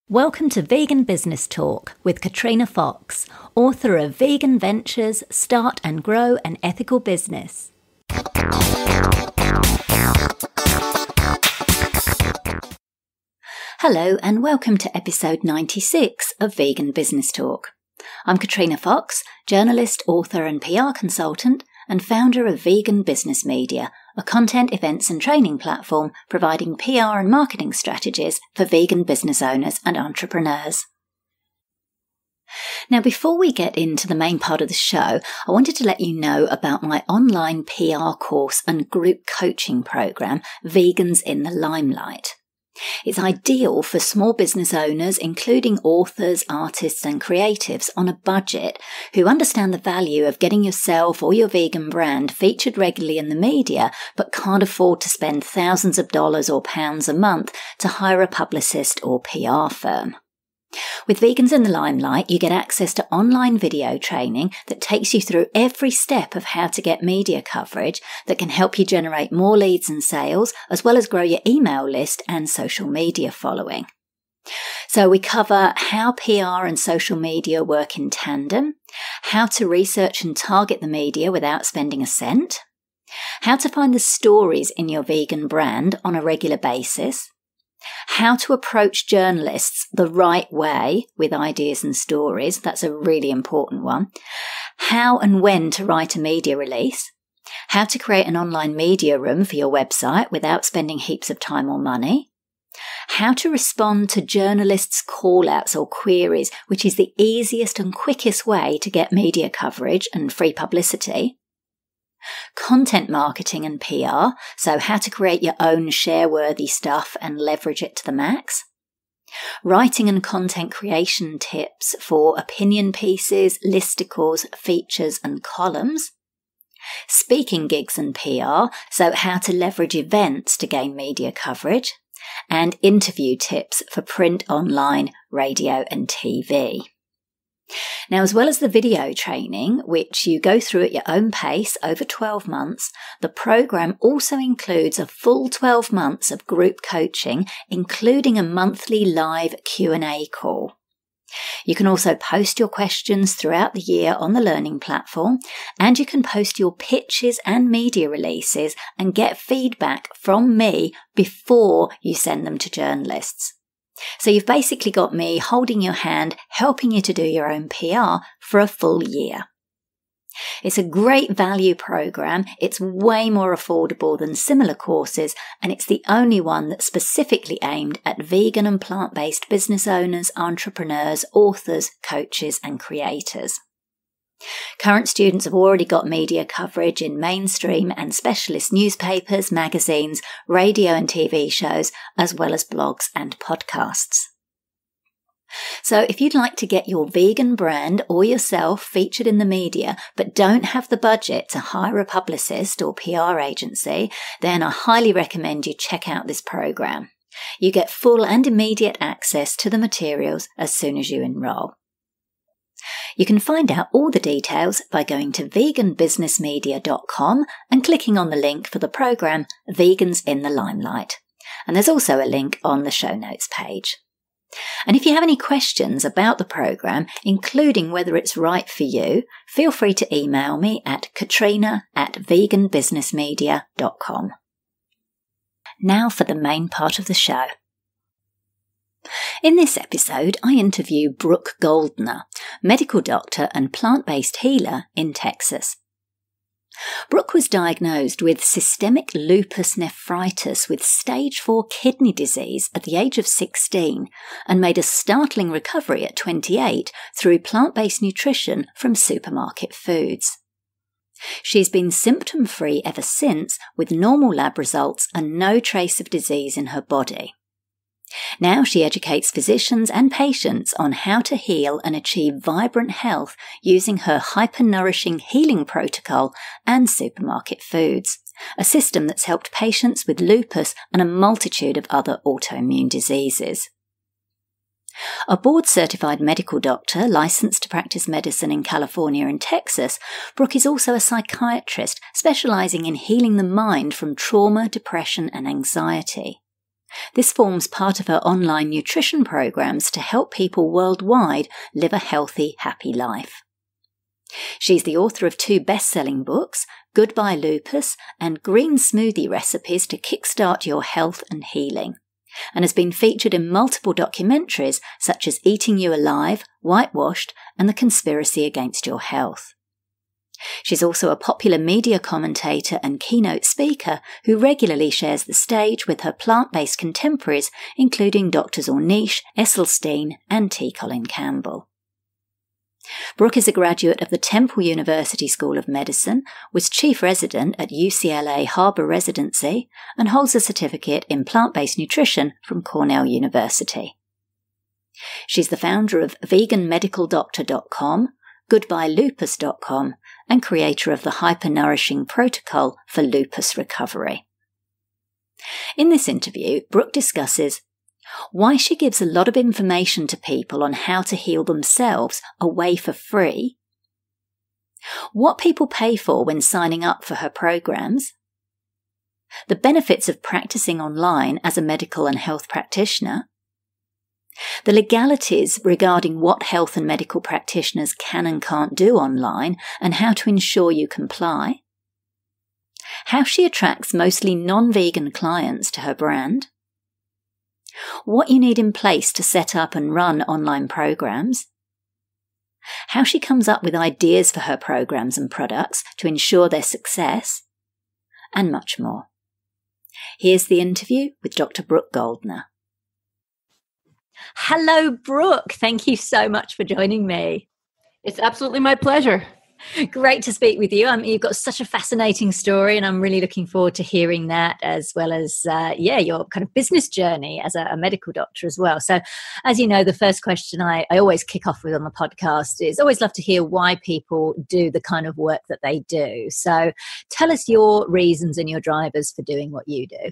Welcome to Vegan Business Talk with Katrina Fox, author of Vegan Ventures, Start and Grow an Ethical Business. Hello and welcome to episode 96 of Vegan Business Talk. I'm Katrina Fox, journalist, author and PR consultant and founder of Vegan Business Media, a content, events and training platform providing PR and marketing strategies for vegan business owners and entrepreneurs. Now, before we get into the main part of the show, I wanted to let you know about my online PR course and group coaching program, Vegans in the Limelight. It's ideal for small business owners, including authors, artists and creatives on a budget who understand the value of getting yourself or your vegan brand featured regularly in the media but can't afford to spend thousands of dollars or pounds a month to hire a publicist or PR firm. With Vegans in the Limelight, you get access to online video training that takes you through every step of how to get media coverage that can help you generate more leads and sales, as well as grow your email list and social media following. So we cover how PR and social media work in tandem, how to research and target the media without spending a cent, how to find the stories in your vegan brand on a regular basis, how to approach journalists the right way with ideas and stories, that's a really important one, how and when to write a media release, how to create an online media room for your website without spending heaps of time or money, how to respond to journalists' call-outs or queries, which is the easiest and quickest way to get media coverage and free publicity, content marketing and PR, so how to create your own share-worthy stuff and leverage it to the max, writing and content creation tips for opinion pieces, listicles, features and columns, speaking gigs and PR, so how to leverage events to gain media coverage, and interview tips for print, online, radio and TV. Now, as well as the video training, which you go through at your own pace over 12 months, the program also includes a full 12 months of group coaching, including a monthly live Q&A call. You can also post your questions throughout the year on the learning platform, and you can post your pitches and media releases and get feedback from me before you send them to journalists. So you've basically got me holding your hand, helping you to do your own PR for a full year. It's a great value program, it's way more affordable than similar courses, and it's the only one that's specifically aimed at vegan and plant-based business owners, entrepreneurs, authors, coaches and creators. Current students have already got media coverage in mainstream and specialist newspapers, magazines, radio and TV shows, as well as blogs and podcasts. So if you'd like to get your vegan brand or yourself featured in the media, but don't have the budget to hire a publicist or PR agency, then I highly recommend you check out this program. You get full and immediate access to the materials as soon as you enroll. You can find out all the details by going to veganbusinessmedia.com and clicking on the link for the program Vegans in the Limelight. And there's also a link on the show notes page. And if you have any questions about the program, including whether it's right for you, feel free to email me at katrina@veganbusinessmedia.com. Now for the main part of the show. In this episode, I interview Brooke Goldner, medical doctor and plant-based healer in Texas. Brooke was diagnosed with systemic lupus nephritis with stage 4 kidney disease at the age of 16 and made a startling recovery at 28 through plant-based nutrition from supermarket foods. She's been symptom-free ever since, with normal lab results and no trace of disease in her body. Now she educates physicians and patients on how to heal and achieve vibrant health using her hyper-nourishing healing protocol and supermarket foods, a system that's helped patients with lupus and a multitude of other autoimmune diseases. A board-certified medical doctor licensed to practice medicine in California and Texas, Brooke is also a psychiatrist specializing in healing the mind from trauma, depression and anxiety. This forms part of her online nutrition programs to help people worldwide live a healthy, happy life. She's the author of 2 best-selling books, Goodbye Lupus and Green Smoothie Recipes to Kickstart Your Health and Healing, and has been featured in multiple documentaries such as Eating You Alive, Whitewashed, and The Conspiracy Against Your Health. She's also a popular media commentator and keynote speaker who regularly shares the stage with her plant-based contemporaries, including Drs. Ornish, Esselstyn, and T. Colin Campbell. Brooke is a graduate of the Temple University School of Medicine, was chief resident at UCLA Harbor Residency, and holds a certificate in plant-based nutrition from Cornell University. She's the founder of veganmedicaldoctor.com, goodbyelupus.com, and creator of the Hypernourishing Protocol for Lupus Recovery. In this interview, Brooke discusses why she gives a lot of information to people on how to heal themselves away for free, what people pay for when signing up for her programs, the benefits of practicing online as a medical and health practitioner, the legalities regarding what health and medical practitioners can and can't do online and how to ensure you comply, how she attracts mostly non-vegan clients to her brand, what you need in place to set up and run online programs, how she comes up with ideas for her programs and products to ensure their success, and much more. Here's the interview with Dr. Brooke Goldner. Hello, Brooke. Thank you so much for joining me. It's absolutely my pleasure. Great to speak with you. You've got such a fascinating story, and I'm really looking forward to hearing that, as well as, your kind of business journey as a medical doctor as well. So, as you know, the first question I always kick off with on the podcast is always love to hear why people do the kind of work that they do. So tell us your reasons and your drivers for doing what you do.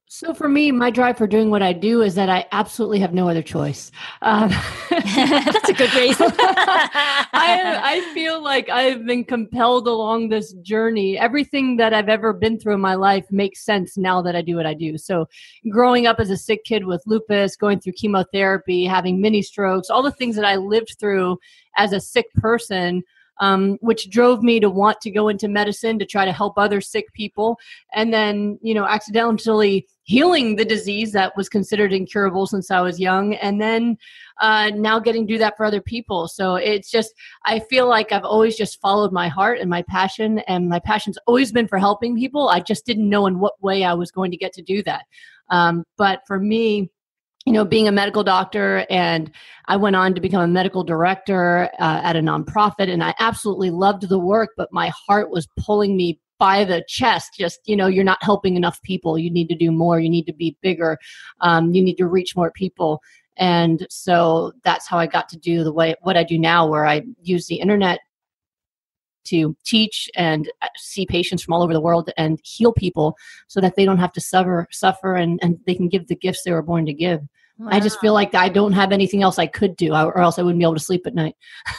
So for me, my drive for doing what I do is that I absolutely have no other choice. That's a good reason. I feel like I've been compelled along this journey. Everything that I've ever been through in my life makes sense now that I do what I do. So growing up as a sick kid with lupus, going through chemotherapy, having mini strokes, all the things that I lived through as a sick person, which drove me to want to go into medicine to try to help other sick people. And then, accidentally healing the disease that was considered incurable since I was young. And then now getting to do that for other people. So it's just, I feel like I've always just followed my heart and my passion. And my passion's always been for helping people. I just didn't know in what way I was going to get to do that. But for me, being a medical doctor, and I went on to become a medical director at a nonprofit, and I absolutely loved the work, but my heart was pulling me by the chest. Just, you're not helping enough people. You need to do more. You need to be bigger. You need to reach more people. And so that's how I got to do what I do now, where I use the internet to teach and see patients from all over the world and heal people so that they don't have to suffer and they can give the gifts they were born to give. Wow. I just feel like I don't have anything else I could do, or else I wouldn't be able to sleep at night.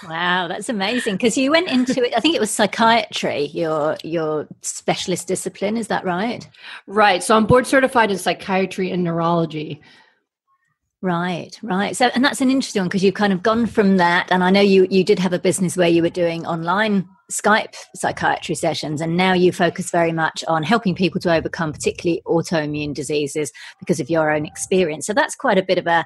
Wow, that's amazing. Because you went into it, I think it was psychiatry, your specialist discipline, is that right? Right. So I'm board certified in psychiatry and neurology. Right. So, and that's an interesting one, because you've kind of gone from that, and I know you did have a business where you were doing online Skype psychiatry sessions, and now you focus very much on helping people to overcome particularly autoimmune diseases because of your own experience. So that's quite a bit of a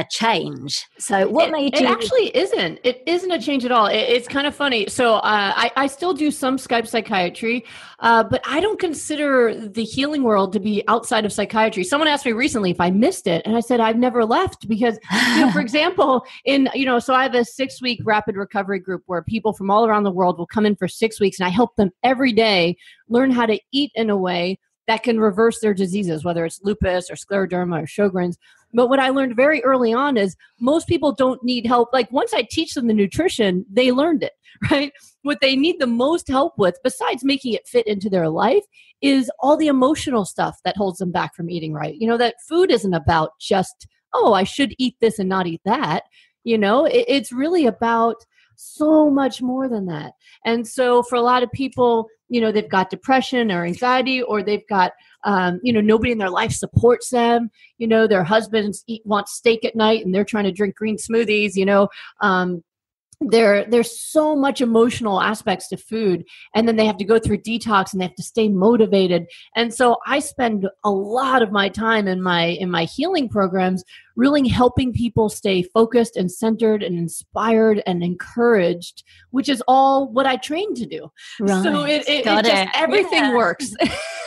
change. So what made you... It actually isn't. It isn't a change at all. It's kind of funny. So I still do some Skype psychiatry, but I don't consider the healing world to be outside of psychiatry. Someone asked me recently if I missed it, and I said I've never left because, for example, so I have a 6-week rapid recovery group where people from all around the world will come in for 6 weeks, and I help them every day learn how to eat in a way that can reverse their diseases, whether it's lupus or scleroderma or Sjogren's. But what I learned very early on is most people don't need help. Like once I teach them the nutrition, they learned it, right? What they need the most help with, besides making it fit into their life, is all the emotional stuff that holds them back from eating right. That food isn't about just, I should eat this and not eat that. It's really about so much more than that. And so for a lot of people, they've got depression or anxiety, or they've got, nobody in their life supports them. Their husbands want steak at night and they're trying to drink green smoothies, there's so much emotional aspects to food, and then they have to go through detox and they have to stay motivated. And so I spend a lot of my time in my healing programs really helping people stay focused and centered and inspired and encouraged, which is all what I trained to do. Right. So it just everything works.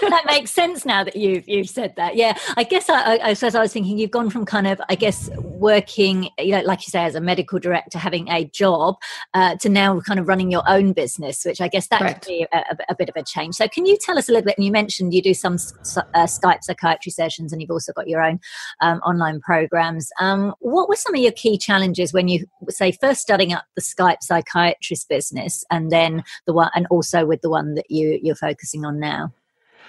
That makes sense now that you've said that. Yeah, I guess as I was thinking, you've gone from kind of, I guess, working, like you say, as a medical director, having a job, to now kind of running your own business, which I guess that could be a bit of a change. So can you tell us a little bit, and you mentioned you do some Skype psychiatry sessions, and you've also got your own online programs. What were some of your key challenges when you, say, first starting up the Skype psychiatrist business, and then the one, and also with the one that you're focusing on now?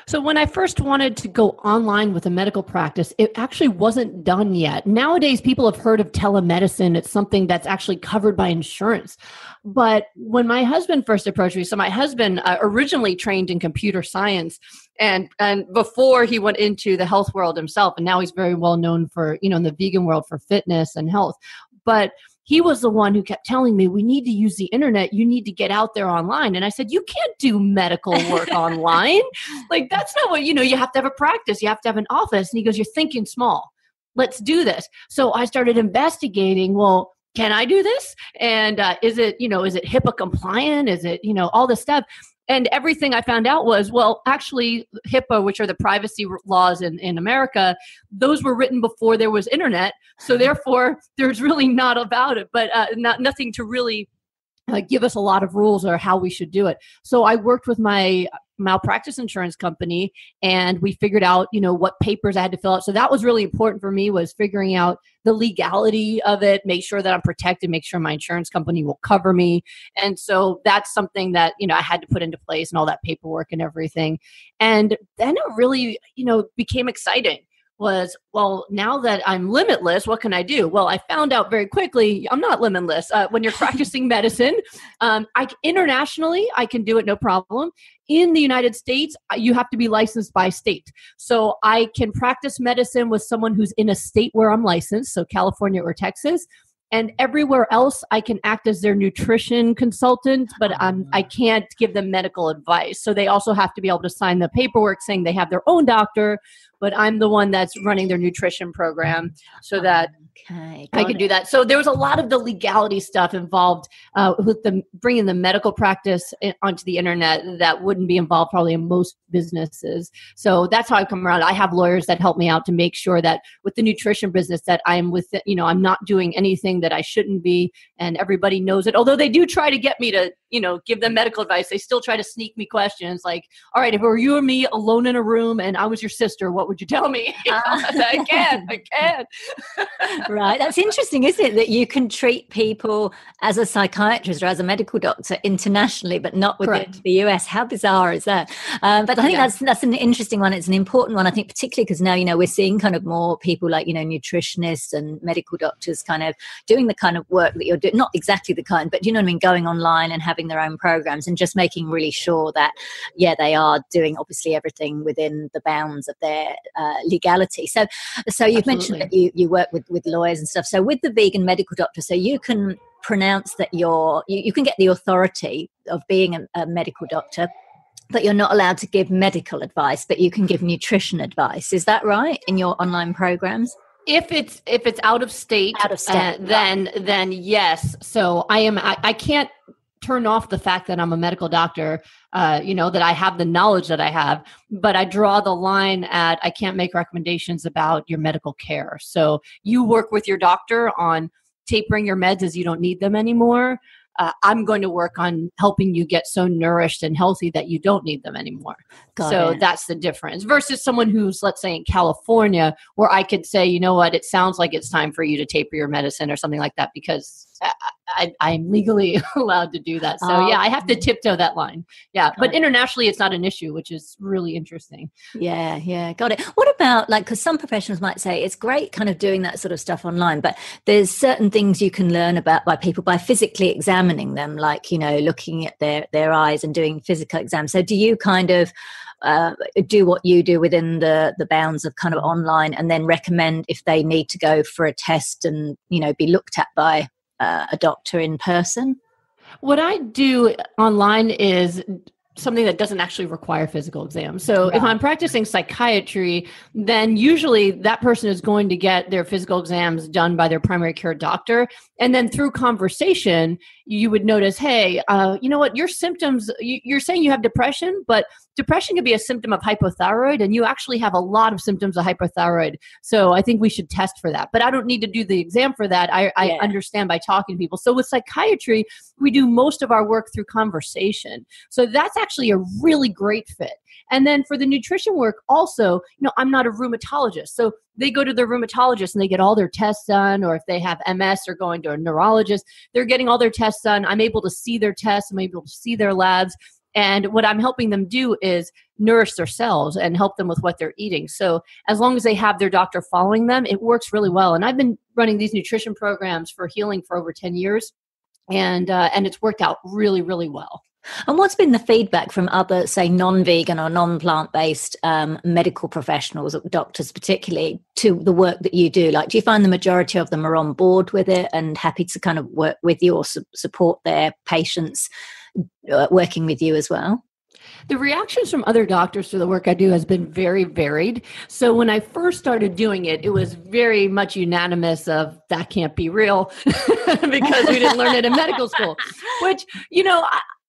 So when I first wanted to go online with a medical practice, it actually wasn't done yet. Nowadays, people have heard of telemedicine. It's something that's actually covered by insurance. But when my husband first approached me, so my husband originally trained in computer science, and before he went into the health world himself, and now he's very well known for, in the vegan world for fitness and health. But he was the one who kept telling me, we need to use the internet. You need to get out there online. And I said, you can't do medical work online. Like, that's not what, you have to have a practice. You have to have an office. And he goes, you're thinking small. Let's do this. So I started investigating, well, can I do this? And is it HIPAA compliant? Is it, all this stuff? And everything I found out was, well, actually HIPAA, which are the privacy laws in America, those were written before there was internet. So therefore, there's really not about it, but nothing to really give us a lot of rules or how we should do it. So I worked with my malpractice insurance company, and we figured out, what papers I had to fill out. So that was really important for me, was figuring out the legality of it, make sure that I'm protected, make sure my insurance company will cover me. And so that's something that, I had to put into place, and all that paperwork and everything. And then it really, became exciting. Was, well, now that I'm limitless, what can I do? Well, I found out very quickly, I'm not limitless. When you're practicing medicine, internationally, I can do it no problem. In the United States, you have to be licensed by state. So I can practice medicine with someone who's in a state where I'm licensed, so California or Texas. And everywhere else, I can act as their nutrition consultant, but I can't give them medical advice. So they also have to be able to sign the paperwork saying they have their own doctor, but I'm the one that's running their nutrition program, so that I can do that. So there was a lot of the legality stuff involved with bringing the medical practice onto the internet that wouldn't be involved probably in most businesses. So that's how I come around. I have lawyers that help me out to make sure that with the nutrition business that I'm with, I'm not doing anything that I shouldn't be, and everybody knows it. Although they do try to get me to, give them medical advice, they still try to sneak me questions like, all right, if it were you or me alone in a room and I was your sister, what would you tell me? I can. Right. That's interesting, isn't it? That you can treat people as a psychiatrist or as a medical doctor internationally, but not within the US. How bizarre is that? But I think that's an interesting one. It's an important one, I think, particularly because now, we're seeing kind of more people like, nutritionists and medical doctors kind of doing the kind of work that you're doing, not exactly the kind, but going online and having their own programs, and just making really sure that, they are doing obviously everything within the bounds of their legality. So you've mentioned that you work with lawyers and stuff. So with the vegan medical doctor, so you can pronounce that you can get the authority of being a medical doctor, but you're not allowed to give medical advice, but you can give nutrition advice. Is that right, in your online programs? If it's out of state, then yes. So I can't turn off the fact that I'm a medical doctor, that I have the knowledge that I have, but I draw the line at, I can't make recommendations about your medical care. So you work with your doctor on tapering your meds as you don't need them anymore. I'm going to work on helping you get so nourished and healthy that you don't need them anymore. So that's the difference versus someone who's, let's say, in California, where I could say, you know what, it sounds like it's time for you to taper your medicine or something like that, because I'm legally allowed to do that. So I have to tiptoe that line. Yeah. But internationally, it's not an issue, which is really interesting. Yeah. Got it. What about because some professionals might say it's great kind of doing that sort of stuff online, but there's certain things you can learn about by people by physically examining them, like, looking at their eyes and doing physical exams. So do you kind of do what you do within the bounds of kind of online, and then recommend if they need to go for a test and, be looked at by a doctor in person? What I do online is something that doesn't actually require physical exam. So if I'm practicing psychiatry, then usually that person is going to get their physical exams done by their primary care doctor. And then through conversation, you would notice, hey, you know what, your symptoms, you're saying you have depression, but depression can be a symptom of hypothyroid, and you actually have a lot of symptoms of hypothyroid. So I think we should test for that. But I don't need to do the exam for that. I understand by talking to people. So with psychiatry, we do most of our work through conversation. So that's actually a really great fit. And then for the nutrition work also, I'm not a rheumatologist. So they go to their rheumatologist and they get all their tests done, or if they have MS, they're going to a neurologist, they're getting all their tests done. I'm able to see their tests. I'm able to see their labs. And what I'm helping them do is nourish their cells and help them with what they're eating. So as long as they have their doctor following them, it works really well. And I've been running these nutrition programs for healing for over 10 years. And it's worked out really, really well. And what's been the feedback from other, say, non-vegan or non-plant-based medical professionals, doctors particularly, to the work that you do? Like, do you find the majority of them are on board with it and happy to kind of work with you or support their patients working with you as well? The reactions from other doctors to the work I do has been very varied. So when I first started doing it, it was very much unanimous of that can't be real because we didn't learn it in medical school, which,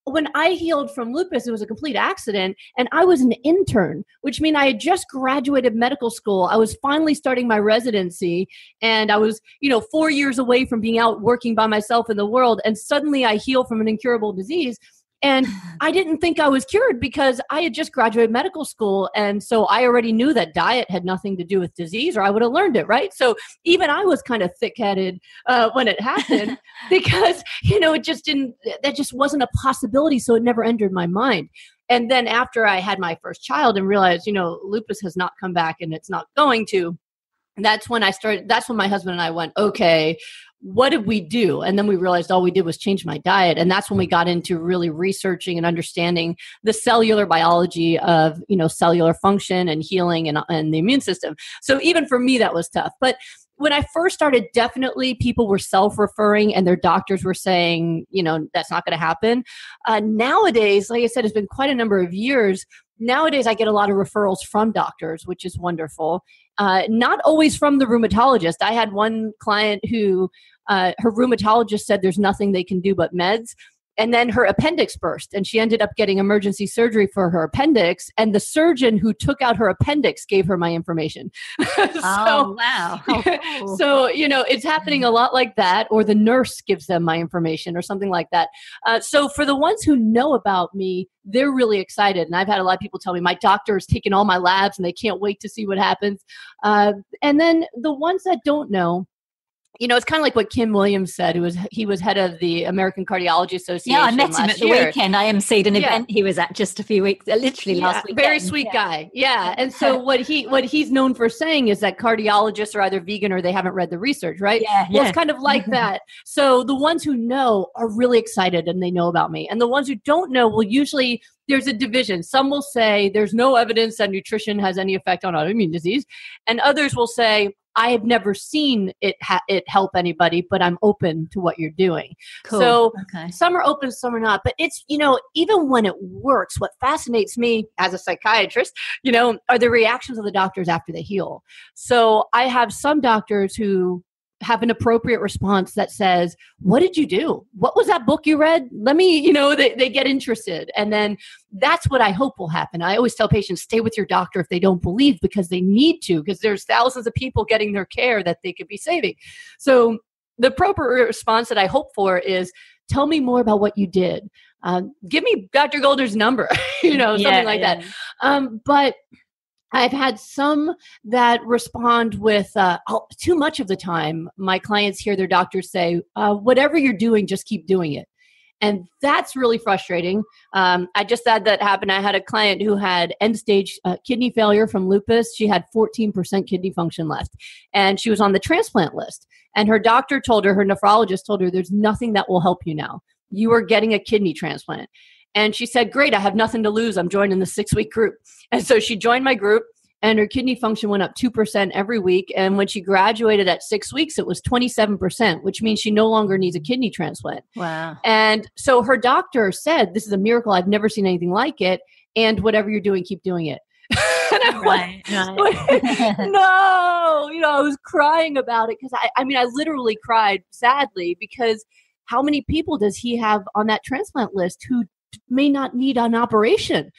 when I healed from lupus, it was a complete accident, and I was an intern, which means I had just graduated medical school. I was finally starting my residency, and I was, 4 years away from being out working by myself in the world, and suddenly I heal from an incurable disease. And I didn't think I was cured because I had just graduated medical school. And so I already knew that diet had nothing to do with disease, or I would have learned it, right? So even I was kind of thick-headed when it happened because, that just wasn't a possibility. So it never entered my mind. And then after I had my first child and realized, lupus has not come back and it's not going to, that's when my husband and I went, okay, what did we do? And then we realized all we did was change my diet. And that's when we got into really researching and understanding the cellular biology of, cellular function and healing and the immune system. So even for me, that was tough. But when I first started, definitely people were self-referring and their doctors were saying, that's not going to happen. Nowadays, like I said, it's been quite a number of years. Nowadays, I get a lot of referrals from doctors, which is wonderful. Not always from the rheumatologist. I had one client who her rheumatologist said there's nothing they can do but meds. And then her appendix burst and she ended up getting emergency surgery for her appendix. And the surgeon who took out her appendix gave her my information. Oh, wow. Oh. So, it's happening a lot like that, or the nurse gives them my information or something like that. So for the ones who know about me, they're really excited. And I've had a lot of people tell me my doctor has taken all my labs and they can't wait to see what happens. And then the ones that don't know, it's kind of like what Kim Williams said. He was head of the American Cardiology Association. Yeah, I met him at the weekend. I emceed an event he was at just a few weeks, literally last weekend. Very sweet guy. Yeah. And so what he's known for saying is that cardiologists are either vegan or they haven't read the research, right? Well, it's kind of like that. So the ones who know are really excited and they know about me. And the ones who don't know will usually, there's a division. Some will say there's no evidence that nutrition has any effect on autoimmune disease. And others will say, I have never seen it help anybody, but I'm open to what you're doing. Cool. So Some are open, some are not. But it's, even when it works, what fascinates me as a psychiatrist, are the reactions of the doctors after they heal. So I have some doctors who have an appropriate response that says, what did you do? What was that book you read? Let me, they get interested. And then that's what I hope will happen. I always tell patients, stay with your doctor if they don't believe, because they need to, because there's thousands of people getting their care that they could be saving. So the appropriate response that I hope for is, tell me more about what you did. Give me Dr. Goldner's number, something like that. But I've had some that respond with too much of the time. My clients hear their doctors say, whatever you're doing, just keep doing it. And that's really frustrating. I just had that happen. I had a client who had end-stage kidney failure from lupus. She had 14% kidney function left, and she was on the transplant list. And her doctor told her, her nephrologist told her, there's nothing that will help you now. You are getting a kidney transplant. And she said, great, I have nothing to lose. I'm joining the 6-week group. And so she joined my group, and her kidney function went up 2% every week. And when she graduated at 6 weeks, it was 27%, which means she no longer needs a kidney transplant. Wow. And so her doctor said, this is a miracle. I've never seen anything like it. And whatever you're doing, keep doing it. And I right. No, I was crying about it because I literally cried sadly, because how many people does he have on that transplant list who may not need an operation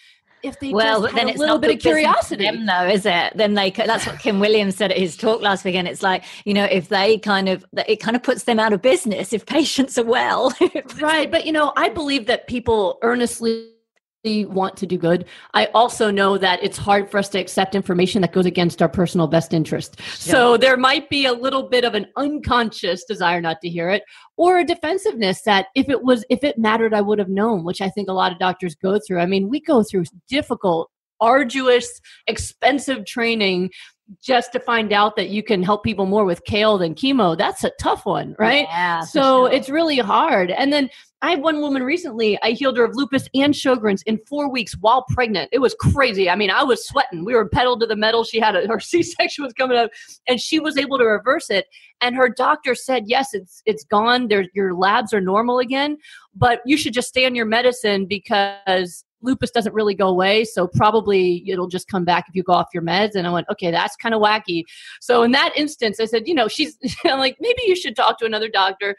if they just had a little bit of curiosity? Them, though, is it? Then that's what Kim Williams said at his talk last weekend. It's like, if it kind of puts them out of business if patients are well. Right. But, I believe that people earnestly want to do good. I also know that it's hard for us to accept information that goes against our personal best interest. Sure. So there might be a little bit of an unconscious desire not to hear it, or a defensiveness that if it mattered, I would have known, which I think a lot of doctors go through. I mean, we go through difficult, arduous, expensive training just to find out that you can help people more with kale than chemo. That's a tough one, right? Yeah, so it's really hard. And then I had one woman recently, I healed her of lupus and Sjogren's in 4 weeks while pregnant. It was crazy. I mean, I was sweating. We were pedal to the metal. She had her C-section was coming up, and she was able to reverse it. And her doctor said, yes, it's gone. Your labs are normal again, but you should just stay on your medicine because lupus doesn't really go away. So probably it'll just come back if you go off your meds. And I went, okay, that's kind of wacky. So in that instance, I said, she's like, maybe you should talk to another doctor.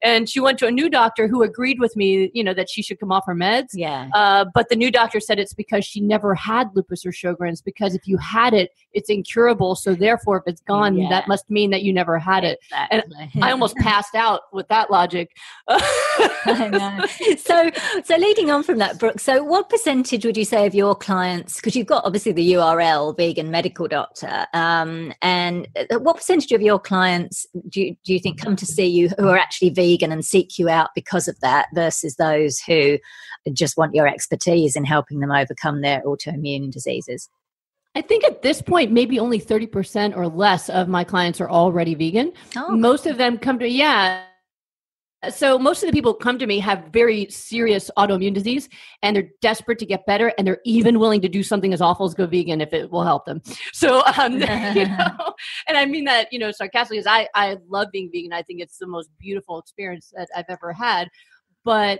And she went to a new doctor who agreed with me, that she should come off her meds. Yeah. But the new doctor said it's because she never had lupus or Sjogren's, because if you had it, it's incurable. So therefore, if it's gone, that must mean that you never had it. Exactly. And I almost passed out with that logic. I know. So leading on from that, Brooke, so what percentage would you say of your clients, because you've got obviously the URL, Vegan Medical Doctor, and what percentage of your clients do you think come to see you who are actually vegan and seek you out because of that, versus those who just want your expertise in helping them overcome their autoimmune diseases? I think at this point, maybe only 30% or less of my clients are already vegan. Oh. Most of them come to, So most of the people who come to me have very serious autoimmune disease, and they're desperate to get better, and they're even willing to do something as awful as go vegan if it will help them. So, and I mean that, sarcastically, because I love being vegan. I think it's the most beautiful experience that I've ever had. But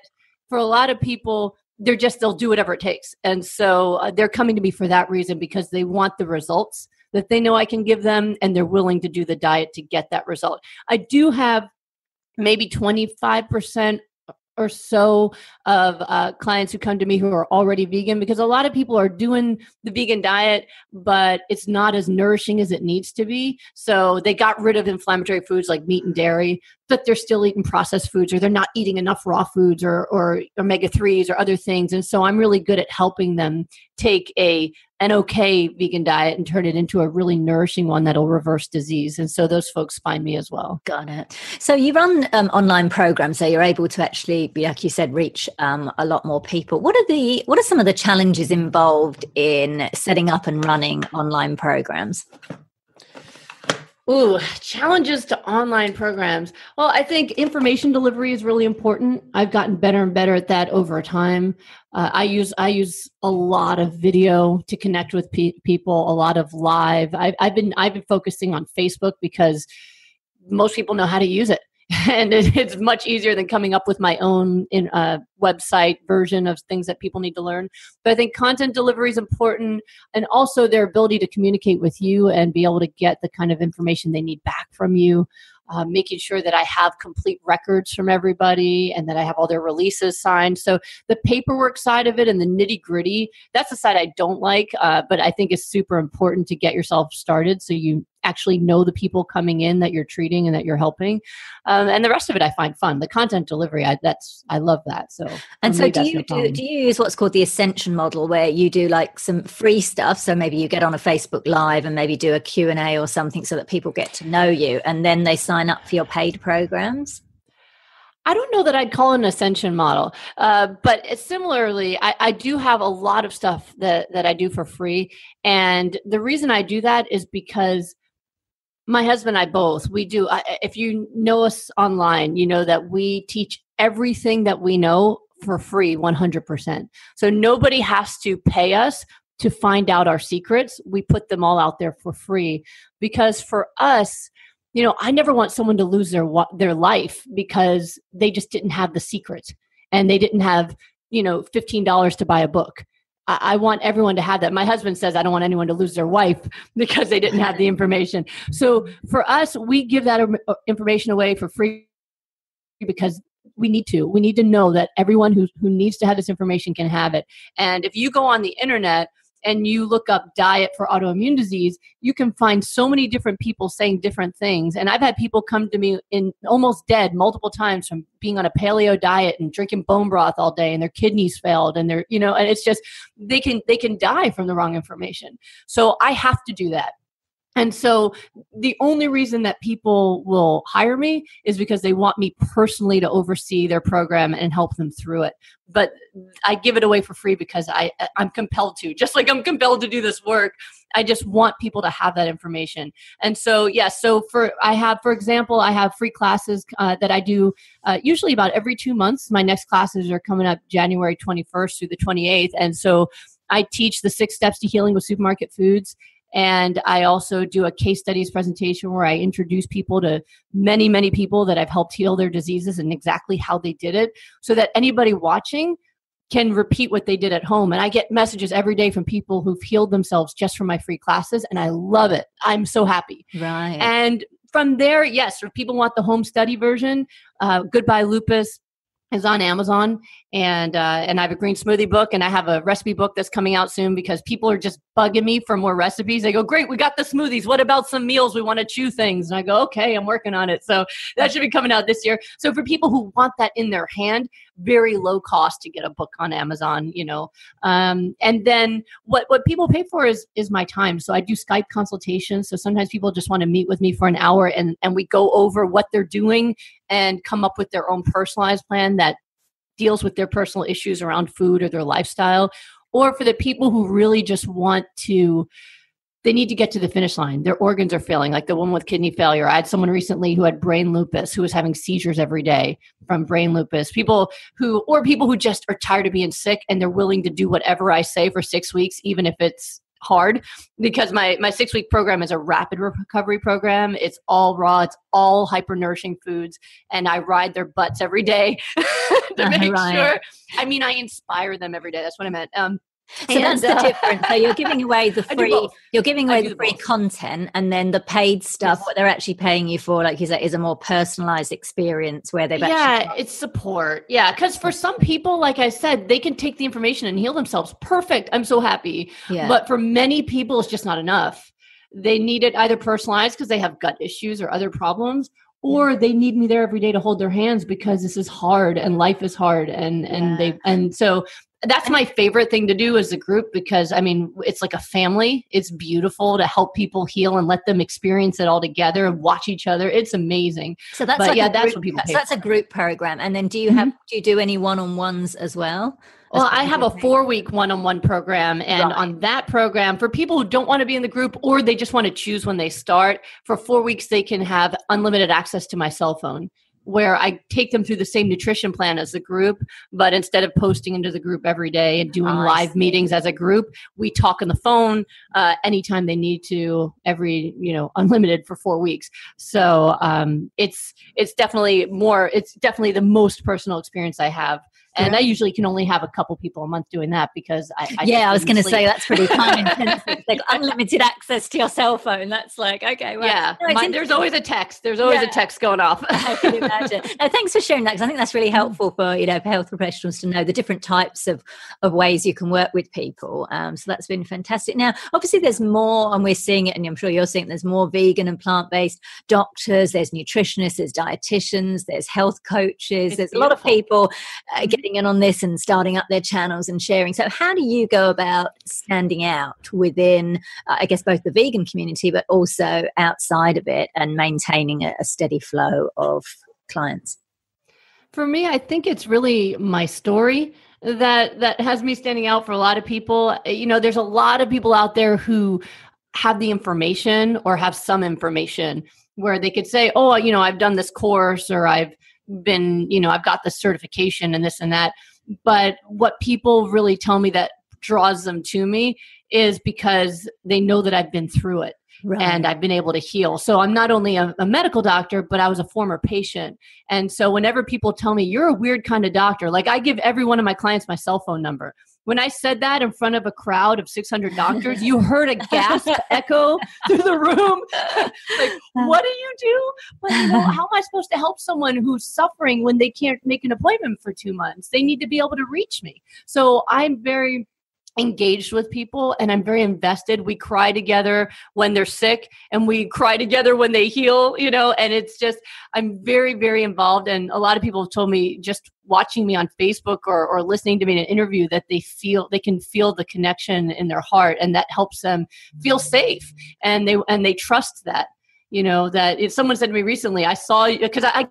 for a lot of people, they'll do whatever it takes. And so they're coming to me for that reason, because they want the results that they know I can give them, and they're willing to do the diet to get that result. I do have maybe 25% or so of clients who come to me who are already vegan, because a lot of people are doing the vegan diet, but it's not as nourishing as it needs to be. So they got rid of inflammatory foods like meat and dairy, but they're still eating processed foods, or they're not eating enough raw foods or omega-3s or other things. And so I'm really good at helping them take an okay vegan diet and turn it into a really nourishing one that'll reverse disease. And so those folks find me as well. Got it. So you run online programs, so you're able to actually, like you said, reach a lot more people. What are some of the challenges involved in setting up and running online programs? Ooh, challenges to online programs. Well, I think information delivery is really important. I've gotten better and better at that over time. I use a lot of video to connect with people, a lot of live. I've been focusing on Facebook because most people know how to use it. And it's much easier than coming up with my own website version of things that people need to learn. But I think content delivery is important, and also their ability to communicate with you and be able to get the kind of information they need back from you. Making sure that I have complete records from everybody and that I have all their releases signed. So the paperwork side of it and the nitty gritty, that's the side I don't like, but I think is super important to get yourself started so you actually know the people coming in that you're treating and that you're helping. And the rest of it I find fun. The content delivery, I love that. So and so do you use what's called the Ascension Model, where you do like some free stuff? So maybe you get on a Facebook Live and maybe do a Q&A or something so that people get to know you, and then they sign up for your paid programs? I don't know that I'd call it an Ascension model, but similarly, I do have a lot of stuff that I do for free. And the reason I do that is because my husband and I both, if you know us online, you know that we teach everything that we know for free, 100%. So nobody has to pay us to find out our secrets. We put them all out there for free, because for us, I never want someone to lose their life because they just didn't have the secret and they didn't have, $15 to buy a book. I want everyone to have that. My husband says I don't want anyone to lose their wife because they didn't have the information. So for us, we give that information away for free because we need to. We need to know that everyone who needs to have this information can have it. And if you go on the internet and you look up diet for autoimmune disease, you can find so many different people saying different things. And I've had people come to me in almost dead multiple times from being on a paleo diet and drinking bone broth all day, and their kidneys failed, and and it's just, they can die from the wrong information. So I have to do that. And so the only reason that people will hire me is because they want me personally to oversee their program and help them through it. But I give it away for free because I'm compelled to, just like I'm compelled to do this work. I just want people to have that information. And so, for example, I have free classes that I do usually about every 2 months. My next classes are coming up January 21st through the 28th. And so I teach the 6 steps to healing with supermarket foods. And I also do a case studies presentation where I introduce people to many, many people that I've helped heal their diseases and exactly how they did it, so that anybody watching can repeat what they did at home. And I get messages every day from people who've healed themselves just from my free classes. And I love it. I'm so happy. Right. And from there, yes, if people want the home study version, Goodbye Lupus is on Amazon, and I have a green smoothie book, and I have a recipe book that's coming out soon because people are just bugging me for more recipes. They go, great, we got the smoothies. What about some meals? We want to chew things. And I go, okay, I'm working on it. So that should be coming out this year. So for people who want that in their hand, very low cost to get a book on Amazon, and then what people pay for is my time. So I do Skype consultations. So sometimes people just want to meet with me for an hour, and we go over what they're doing and come up with their own personalized plan that deals with their personal issues around food or their lifestyle. Or for the people who really just they need to get to the finish line. Their organs are failing, like the one with kidney failure. I had someone recently who had brain lupus, who was having seizures every day from brain lupus. People who just are tired of being sick, and they're willing to do whatever I say for 6 weeks, even if it's hard, because my 6-week program is a rapid recovery program. It's all raw. It's all hyper nourishing foods. And I ride their butts every day to make sure. I mean, I inspire them every day. That's what I meant. So that's the difference. So you're giving away the free content, and then the paid stuff, what they're actually paying you for, like you said, is a more personalized experience where they've it's support. Yeah, because for some people, like I said, they can take the information and heal themselves. Perfect. I'm so happy. Yeah. But for many people, it's just not enough. They need it either personalized because they have gut issues or other problems, or they need me there every day to hold their hands because this is hard and life is hard, and so that's my favorite thing to do as a group, because it's like a family. It's beautiful to help people heal and let them experience it all together and watch each other. It's amazing. So that's that's what people pay. So that's a group program. And then do you do any one-on-ones as well? Well, I have a 4-week one-on-one program. And on that program, for people who don't want to be in the group, or they just want to choose when they start, for 4 weeks, they can have unlimited access to my cell phone, where I take them through the same nutrition plan as the group, but instead of posting into the group every day and doing live meetings as a group, we talk on the phone anytime they need to, unlimited for 4 weeks. So it's definitely the most personal experience I have. And I usually can only have a couple people a month doing that because I was going to say that's pretty time intensive. Like unlimited access to your cell phone. That's like, okay, well. Yeah, there's always a text. There's always a text going off. I can imagine. No, thanks for sharing that, because I think that's really helpful for, for health professionals to know the different types of ways you can work with people. So that's been fantastic. Now, obviously there's more, and we're seeing it, and I'm sure you're seeing it, there's more vegan and plant-based doctors, there's nutritionists, there's dietitians, there's health coaches. There's a lot of people getting in on this and starting up their channels and sharing. So how do you go about standing out within, I guess, both the vegan community, but also outside of it, and maintaining a steady flow of clients? For me, I think it's really my story that has me standing out for a lot of people. There's a lot of people out there who have the information or have some information where they could say, oh, I've done this course, or I've been, I've got this certification and this and that. But what people really tell me that draws them to me is because they know that I've been through it. Right. And I've been able to heal. So I'm not only a medical doctor, but I was a former patient. And so whenever people tell me you're a weird kind of doctor, like I give every one of my clients my cell phone number. When I said that in front of a crowd of 600 doctors, you heard a gasp echo through the room. Like, what do you do? But how am I supposed to help someone who's suffering when they can't make an appointment for 2 months? They need to be able to reach me. So I'm very engaged with people, and I'm very invested. We cry together when they're sick, and we cry together when they heal, and it's just, I'm very, very involved. And a lot of people have told me, just watching me on Facebook or listening to me in an interview, that they can feel the connection in their heart, and that helps them feel safe. And they trust that, that if someone said to me recently, I saw you, because I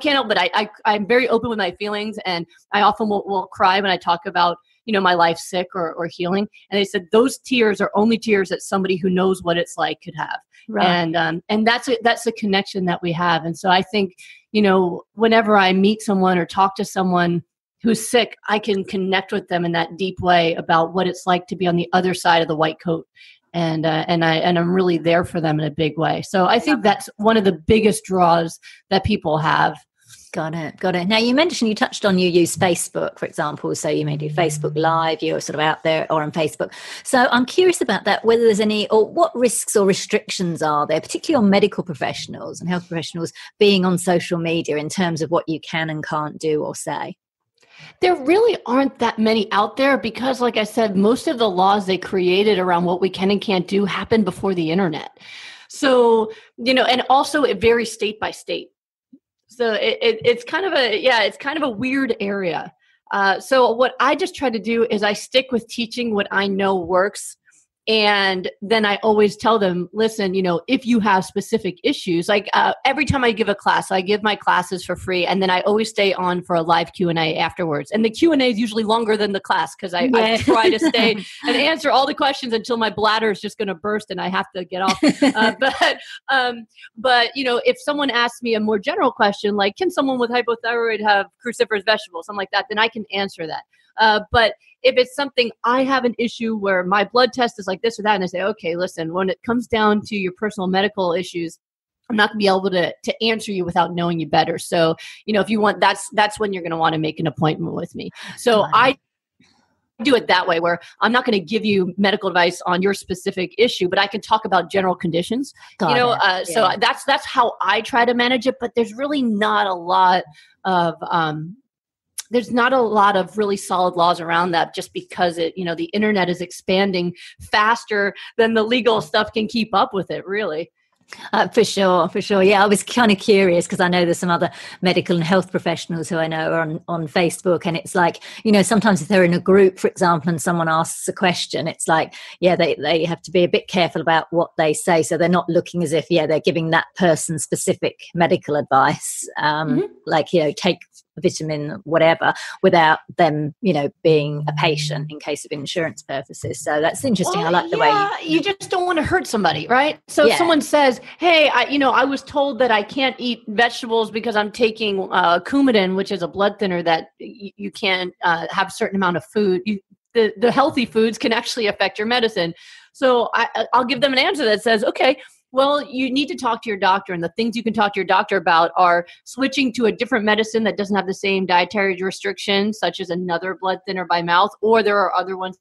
can't help, but I'm very open with my feelings, and I often will cry when I talk about my life sick or healing. And they said those tears are only tears that somebody who knows what it's like could have. Right. And that's a connection that we have. And so I think, whenever I meet someone or talk to someone who's sick, I can connect with them in that deep way about what it's like to be on the other side of the white coat. And I'm really there for them in a big way. So I think that's one of the biggest draws that people have. Got it. Now, you touched on you use Facebook, for example, so you may do Facebook Live, you're sort of out there or on Facebook. So I'm curious about that, whether there's any, or what risks or restrictions are there, particularly on medical professionals and health professionals being on social media in terms of what you can and can't do or say? There really aren't that many out there because, like I said, most of the laws they created around what we can and can't do happened before the internet. So, and also it varies state by state. So it's kind of a weird area. So what I just try to do is I stick with teaching what I know works. And then I always tell them, listen, if you have specific issues, like every time I give a class, I give my classes for free. And then I always stay on for a live Q&A afterwards. And the Q&A is usually longer than the class because I try to stay and answer all the questions until my bladder is just going to burst and I have to get off. But if someone asks me a more general question, like, can someone with hypothyroid have cruciferous vegetables, something like that, then I can answer that. But if it's something I have an issue where my blood test is like this or that, and I say, okay, listen, when it comes down to your personal medical issues, I'm not going to be able to answer you without knowing you better. So, if you want, that's when you're going to want to make an appointment with me. So I do it that way, where I'm not going to give you medical advice on your specific issue, but I can talk about general conditions. So that's how I try to manage it. But there's really not a lot of there's not a lot of really solid laws around that, just because the internet is expanding faster than the legal stuff can keep up with it, really. For sure. Yeah, I was kind of curious because I know there's some other medical and health professionals who I know are on Facebook, and it's like, sometimes if they're in a group, for example, and someone asks a question, it's like, they have to be a bit careful about what they say, so they're not looking as if they're giving that person specific medical advice, like take vitamin whatever, without them being a patient in case of insurance purposes. So that's interesting. I like the way you just don't want to hurt somebody, right? So if someone says, hey, I was told that I can't eat vegetables because I'm taking Coumadin, which is a blood thinner that you can't have a certain amount of food. The healthy foods can actually affect your medicine. So I'll give them an answer that says, okay, Well, you need to talk to your doctor, and the things you can talk to your doctor about are switching to a different medicine that doesn't have the same dietary restrictions, such as another blood thinner by mouth, or there are other ones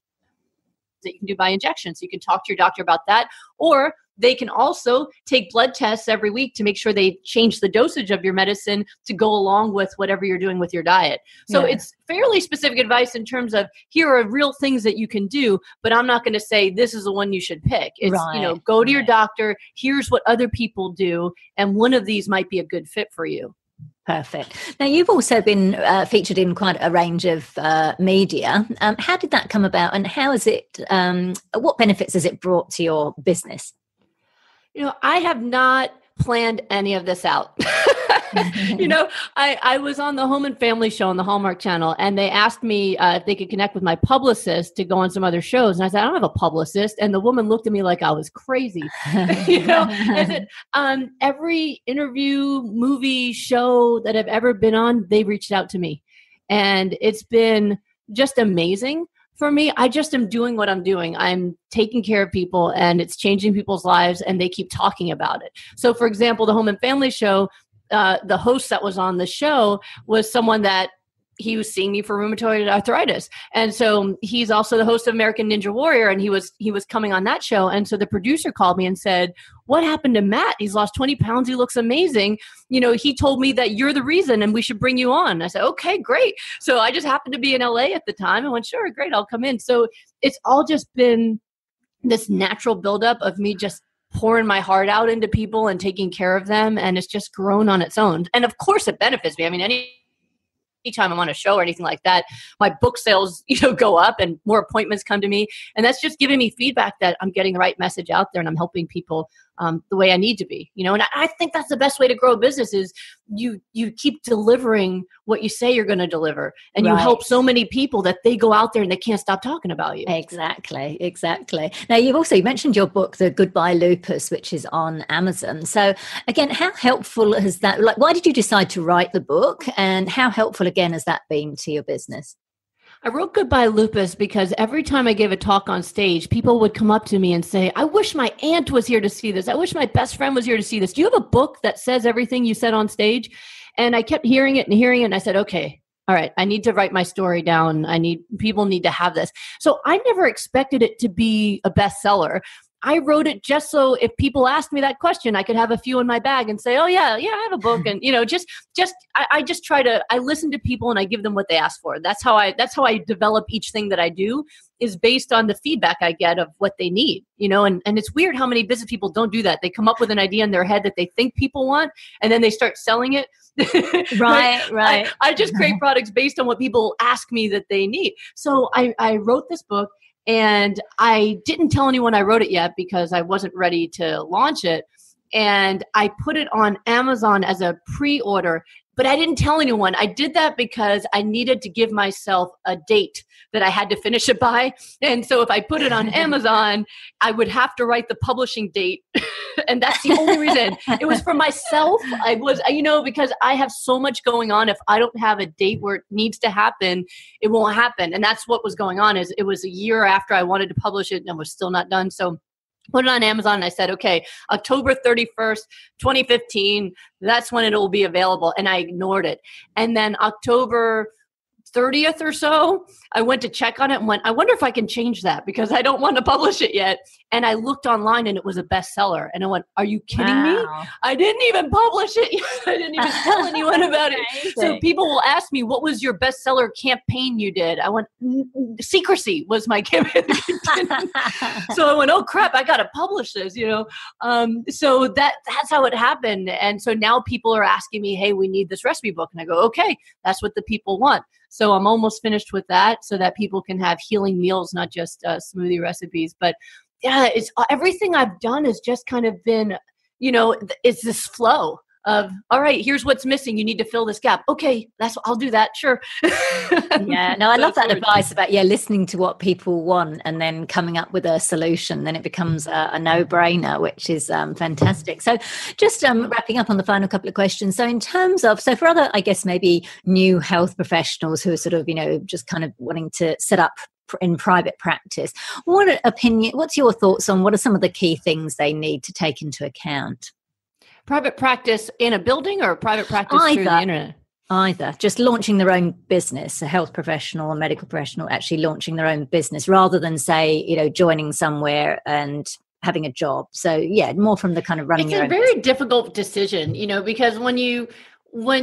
that you can do by injection. So you can talk to your doctor about that, or they can also take blood tests every week to make sure they change the dosage of your medicine to go along with whatever you're doing with your diet. So it's fairly specific advice in terms of here are real things that you can do, but I'm not going to say this is the one you should pick. It's, go to your doctor. Here's what other people do. And one of these might be a good fit for you. Perfect. Now, you've also been featured in quite a range of media. How did that come about, and how is it? What benefits has it brought to your business? I have not planned any of this out. I was on the Home and Family Show on the Hallmark Channel, and they asked me if they could connect with my publicist to go on some other shows. And I said, I don't have a publicist. And the woman looked at me like I was crazy. I said, every interview, movie, show that I've ever been on, they reached out to me. And it's been just amazing. For me, I just am doing what I'm doing. I'm taking care of people, and it's changing people's lives, and they keep talking about it. So, for example, the Home and Family Show, the host that was on the show was someone that he was seeing me for rheumatoid arthritis. And so he's also the host of American Ninja Warrior, and he was coming on that show. And so the producer called me and said, what happened to Matt? He's lost 20 pounds. He looks amazing. He told me that you're the reason and we should bring you on. I said, okay, great. So I just happened to be in LA at the time. I went, sure, great, I'll come in. So it's all just been this natural buildup of me just pouring my heart out into people and taking care of them. And it's just grown on its own. And of course it benefits me. I mean, anytime I'm on a show or anything like that, my book sales, go up and more appointments come to me. And that's just giving me feedback that I'm getting the right message out there and I'm helping people the way I need to be, and I think that's the best way to grow a business is you keep delivering what you say you're going to deliver, and you help so many people that they go out there and they can't stop talking about you. Exactly. Now, you mentioned your book, The Goodbye Lupus, which is on Amazon. So again, how helpful has that, why did you decide to write the book, and how helpful again has that been to your business? I wrote Goodbye Lupus because every time I gave a talk on stage, people would come up to me and say, I wish my aunt was here to see this. I wish my best friend was here to see this. Do you have a book that says everything you said on stage? And I kept hearing it. And I said, okay, all right, I need to write my story down. People need to have this. So I never expected it to be a bestseller. I wrote it just so if people asked me that question, I could have a few in my bag and say, oh yeah, I have a book. And, I just try to, I listen to people and I give them what they ask for. That's how I develop each thing that I do, is based on the feedback I get of what they need, and it's weird how many business people don't do that. They come up with an idea in their head that they think people want, and then they start selling it. Right. I just create products based on what people ask me that they need. So I wrote this book. And I didn't tell anyone I wrote it yet because I wasn't ready to launch it. And I put it on Amazon as a pre-order, but I didn't tell anyone. I did that because I needed to give myself a date that I had to finish it by. And so if I put it on Amazon, I would have to write the publishing date. And that's the only reason. It was for myself. Because I have so much going on. If I don't have a date where it needs to happen, it won't happen. And that's what was going on. Is it was a year after I wanted to publish it and was still not done. So put it on Amazon, and I said, okay, October 31st, 2015, that's when it will be available. And I ignored it. And then October 30th or so, I went to check on it and went, I wonder if I can change that because I don't want to publish it yet. And I looked online and it was a bestseller. And I went, are you kidding me? I didn't even publish it yet. I didn't even tell anyone about it. So people will ask me, what was your bestseller campaign you did? I went, secrecy was my campaign. So I went, oh crap, I got to publish this, So that's how it happened. And so now people are asking me, hey, we need this recipe book. And I go, okay, that's what the people want. So I'm almost finished with that so that people can have healing meals, not just smoothie recipes. But yeah, it's everything I've done has just kind of been, it's this flow of, all right, here's what's missing. You need to fill this gap. Okay, I'll do that. Sure. Yeah, no, I love that advice about, listening to what people want and then coming up with a solution. Then it becomes a no-brainer, which is fantastic. So just wrapping up on the final couple of questions. So in terms of, for other, I guess, maybe new health professionals who are sort of, just kind of wanting to set up in private practice. What's your thoughts on what are some of the key things they need to take into account? Private practice in a building or private practice through the internet? Either. Just launching their own business, a health professional, a medical professional actually launching their own business rather than, say, joining somewhere and having a job. So, yeah, more from the kind of running your own business. It's a very difficult decision, because when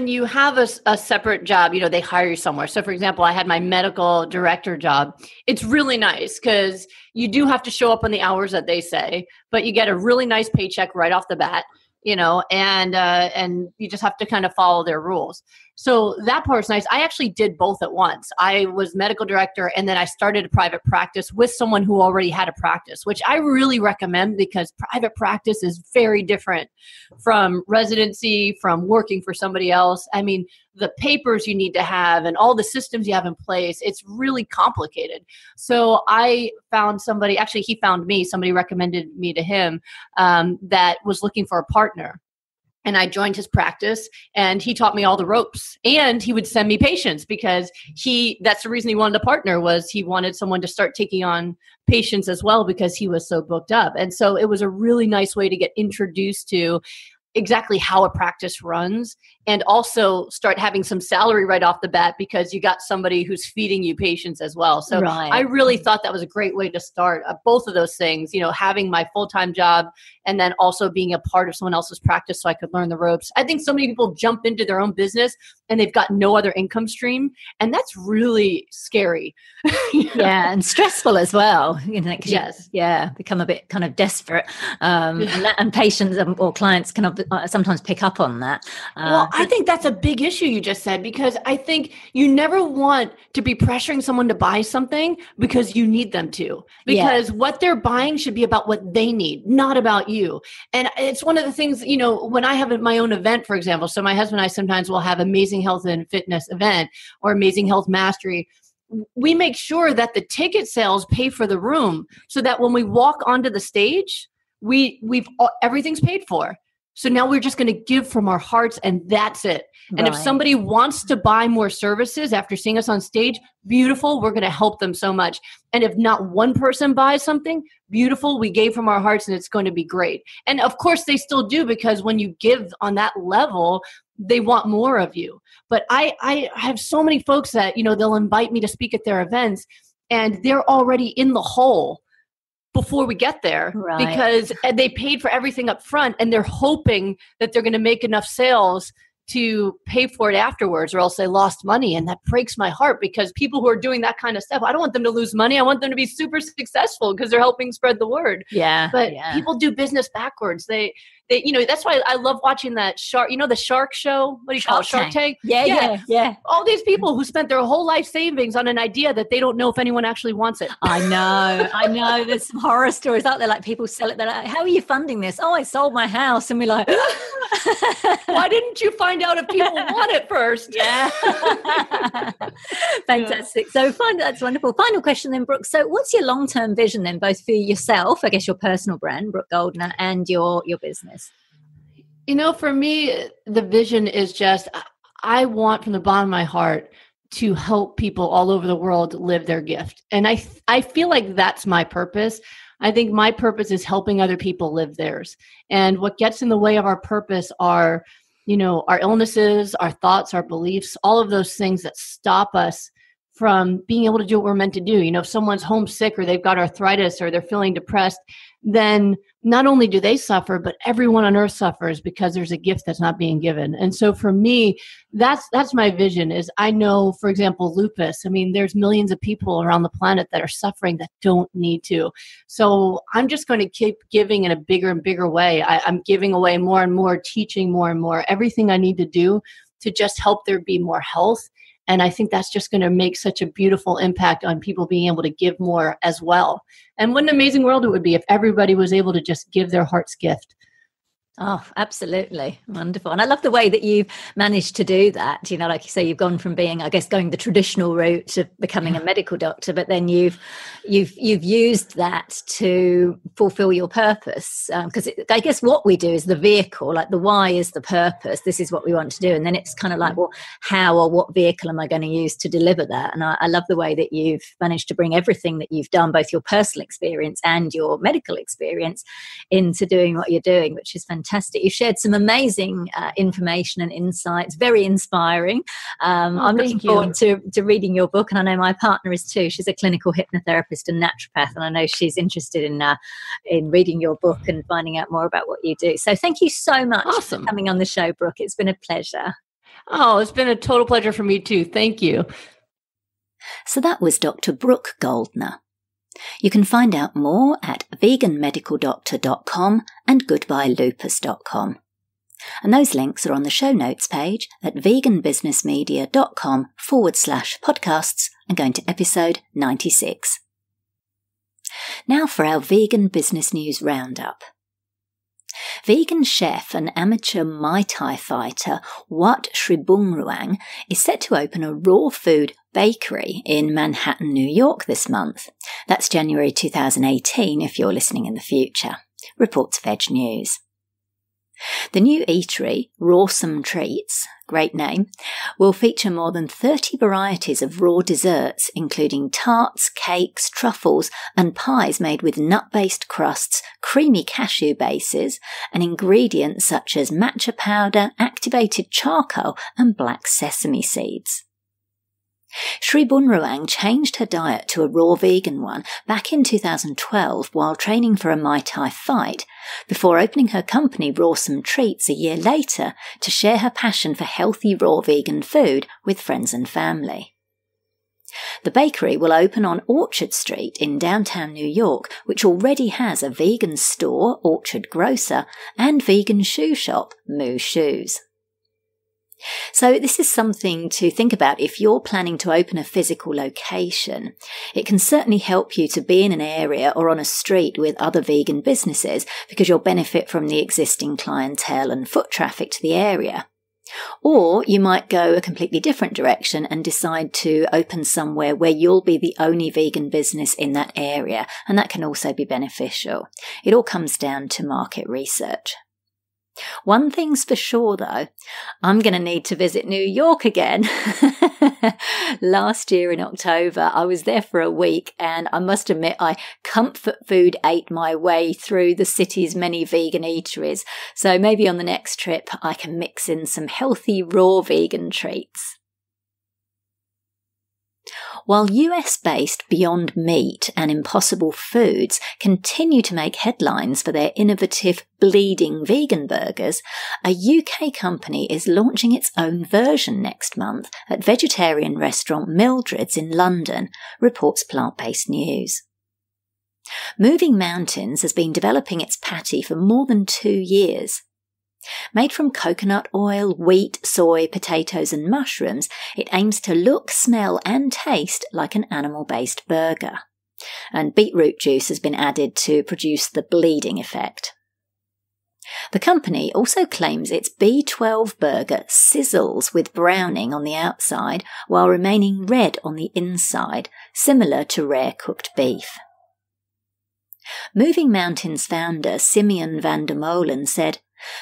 you have a separate job, they hire you somewhere. So, for example, I had my medical director job. It's really nice because you do have to show up on the hours that they say, but you get a really nice paycheck right off the bat. And you just have to kind of follow their rules. So that part's nice. I actually did both at once. I was medical director, and then I started a private practice with someone who already had a practice, which I really recommend because private practice is very different from residency, from working for somebody else. I mean, the papers you need to have and all the systems you have in place, it's really complicated. So I found somebody, actually he found me, somebody recommended me to him that was looking for a partner. And I joined his practice and he taught me all the ropes, and he would send me patients because that's the reason he wanted a partner, was he wanted someone to start taking on patients as well because he was so booked up. And so it was a really nice way to get introduced to exactly how a practice runs, and also start having some salary right off the bat because you got somebody who's feeding you patients as well. So I really thought that was a great way to start both of those things, having my full-time job and then also being a part of someone else's practice so I could learn the ropes. I think so many people jump into their own business and they've got no other income stream, and that's really scary. Yeah, and stressful as well. Yes. Become a bit kind of desperate, and patients or clients can sometimes pick up on that. Well, I think that's a big issue you just said, because I think you never want to be pressuring someone to buy something because you need them to, because what they're buying should be about what they need, not about you. And it's one of the things, when I have my own event, for example, so my husband and I sometimes will have Amazing Health and Fitness event or Amazing Health Mastery. We make sure that the ticket sales pay for the room so that when we walk onto the stage, everything's paid for. So now we're just going to give from our hearts, and that's it. And if somebody wants to buy more services after seeing us on stage, beautiful, we're going to help them so much. And if not one person buys something, beautiful, we gave from our hearts and it's going to be great. And of course they still do, because when you give on that level, they want more of you. But I have so many folks that, they'll invite me to speak at their events and they're already in the hole before we get there, because they paid for everything up front and they're hoping that they're going to make enough sales to pay for it afterwards, or else they lost money. And that breaks my heart, because people who are doing that kind of stuff, I don't want them to lose money. I want them to be super successful because they're helping spread the word. But people do business backwards. They that's why I love watching that shark, the shark show. What do you call it? Shark Tank? Yeah. All these people who spent their whole life savings on an idea that they don't know if anyone actually wants it. I know. There's some horror stories out there, like people sell it. They're like, how are you funding this? Oh, I sold my house. And we're like, why didn't you find out if people want it first? Yeah. Fantastic. So that's wonderful. Final question then, Brooke. So what's your long-term vision then, both for yourself, I guess your personal brand, Brooke Goldner, and your business? For me, the vision is just, I want from the bottom of my heart to help people all over the world live their gift. And I feel like that's my purpose. I think my purpose is helping other people live theirs. And what gets in the way of our purpose are, our illnesses, our thoughts, our beliefs, all of those things that stop us from being able to do what we're meant to do. If someone's homesick or they've got arthritis or they're feeling depressed, then not only do they suffer, but everyone on earth suffers because there's a gift that's not being given. And so for me, that's my vision. Is I know, for example, lupus. I mean, there's millions of people around the planet that are suffering that don't need to. So I'm just going to keep giving in a bigger and bigger way. I'm giving away more and more, teaching more and more, everything I need to do to just help there be more health. And I think that's just going to make such a beautiful impact on people being able to give more as well. And what an amazing world it would be if everybody was able to just give their heart's gift. Oh, absolutely. Wonderful. And I love the way that you've managed to do that. You know, like you say, you've gone from being, I guess, going the traditional route to becoming a medical doctor, but then you've used that to fulfill your purpose. Because I guess what we do is the vehicle, like the why is the purpose. This is what we want to do. And then it's kind of like, well, how or what vehicle am I going to use to deliver that? And I love the way that you've managed to bring everything that you've done, both your personal experience and your medical experience, into doing what you're doing, which is fantastic. You shared some amazing information and insights, very inspiring. I'm looking forward to reading your book, and I know my partner is too. She's a clinical hypnotherapist and naturopath, and I know she's interested in reading your book and finding out more about what you do. So thank you so much for coming on the show, Brooke. It's been a pleasure. Oh, it's been a total pleasure for me too. Thank you. So that was Dr. Brooke Goldner. You can find out more at veganmedicaldoctor.com and goodbyelupus.com. And those links are on the show notes page at veganbusinessmedia.com/podcasts and going to episode 96. Now for our vegan business news roundup. Vegan chef and amateur Muay Thai fighter Wat Sribungruang is set to open a raw food bakery in Manhattan, New York this month. That's January 2018 if you're listening in the future, reports Veg News. The new eatery, Rawsome Treats, great name, will feature more than 30 varieties of raw desserts, including tarts, cakes, truffles, and pies made with nut-based crusts, creamy cashew bases, and ingredients such as matcha powder, activated charcoal, and black sesame seeds. Sribungruang changed her diet to a raw vegan one back in 2012 while training for a Muay Thai fight, before opening her company Rawsome Treats a year later to share her passion for healthy raw vegan food with friends and family. The bakery will open on Orchard Street in downtown New York, which already has a vegan store, Orchard Grocer, and vegan shoe shop, Moo Shoes. So this is something to think about if you're planning to open a physical location. It can certainly help you to be in an area or on a street with other vegan businesses because you'll benefit from the existing clientele and foot traffic to the area. Or you might go a completely different direction and decide to open somewhere where you'll be the only vegan business in that area, and that can also be beneficial. It all comes down to market research. One thing's for sure, though, I'm going to need to visit New York again. Last year in October, I was there for a week, and I must admit I comfort food ate my way through the city's many vegan eateries. So maybe on the next trip, I can mix in some healthy raw vegan treats. While US-based Beyond Meat and Impossible Foods continue to make headlines for their innovative bleeding vegan burgers, a UK company is launching its own version next month at vegetarian restaurant Mildred's in London, reports Plant-Based News. Moving Mountains has been developing its patty for more than 2 years. Made from coconut oil, wheat, soy, potatoes and mushrooms, it aims to look, smell and taste like an animal-based burger. And beetroot juice has been added to produce the bleeding effect. The company also claims its B12 burger sizzles with browning on the outside while remaining red on the inside, similar to rare cooked beef. Moving Mountains founder Simeon van der Molen said,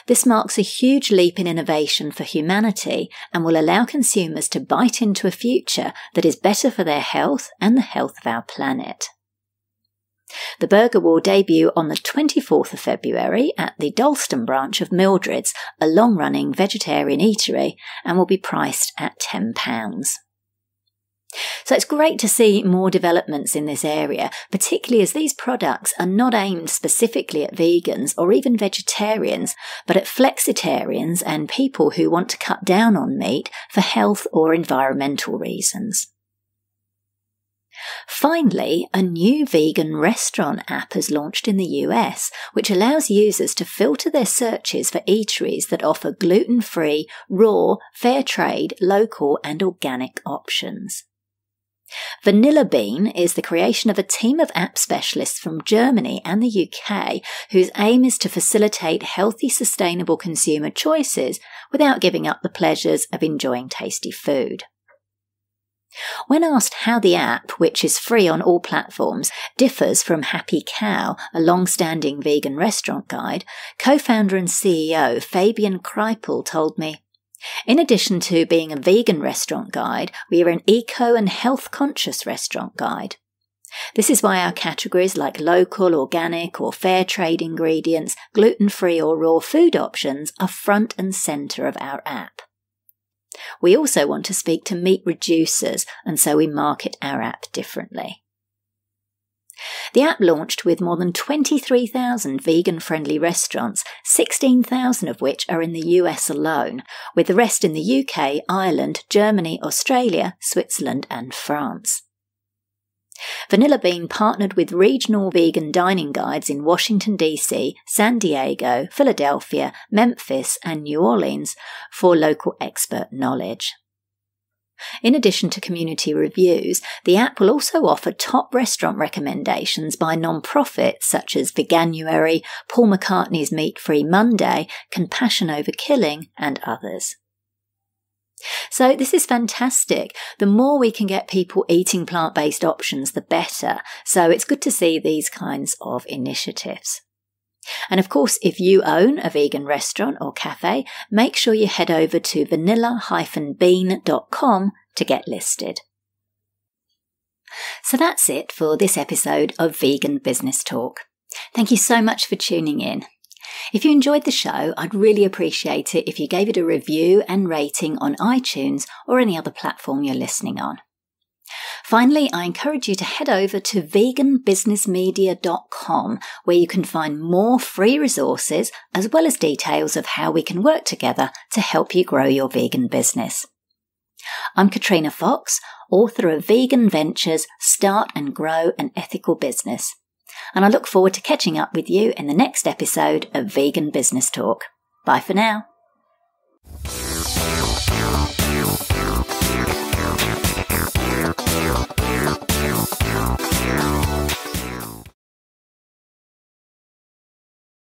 "This marks a huge leap in innovation for humanity and will allow consumers to bite into a future that is better for their health and the health of our planet." The burger will debut on the 24th of February at the Dalston branch of Mildred's, a long-running vegetarian eatery, and will be priced at £10. So it's great to see more developments in this area, particularly as these products are not aimed specifically at vegans or even vegetarians, but at flexitarians and people who want to cut down on meat for health or environmental reasons. Finally, a new vegan restaurant app has launched in the US, which allows users to filter their searches for eateries that offer gluten-free, raw, fair trade, local and organic options. Vanilla Bean is the creation of a team of app specialists from Germany and the UK whose aim is to facilitate healthy, sustainable consumer choices without giving up the pleasures of enjoying tasty food. When asked how the app, which is free on all platforms, differs from Happy Cow, a long-standing vegan restaurant guide, co-founder and CEO Fabian Kreipel told me, "In addition to being a vegan restaurant guide, we are an eco and health-conscious restaurant guide. This is why our categories like local, organic or fair trade ingredients, gluten-free or raw food options are front and centre of our app. We also want to speak to meat reducers, and so we market our app differently." The app launched with more than 23,000 vegan-friendly restaurants, 16,000 of which are in the US alone, with the rest in the UK, Ireland, Germany, Australia, Switzerland and France. Vanilla Bean partnered with regional vegan dining guides in Washington, D.C., San Diego, Philadelphia, Memphis and New Orleans for local expert knowledge. In addition to community reviews, the app will also offer top restaurant recommendations by non-profits such as Veganuary, Paul McCartney's Meat-Free Monday, Compassion Over Killing and others. So this is fantastic. The more we can get people eating plant-based options, the better. So it's good to see these kinds of initiatives. And of course, if you own a vegan restaurant or cafe, make sure you head over to vanilla-bean.com to get listed. So that's it for this episode of Vegan Business Talk. Thank you so much for tuning in. If you enjoyed the show, I'd really appreciate it if you gave it a review and rating on iTunes or any other platform you're listening on. Finally, I encourage you to head over to veganbusinessmedia.com, where you can find more free resources as well as details of how we can work together to help you grow your vegan business. I'm Katrina Fox, author of Vegan Ventures, Start and Grow an Ethical Business. And I look forward to catching up with you in the next episode of Vegan Business Talk. Bye for now.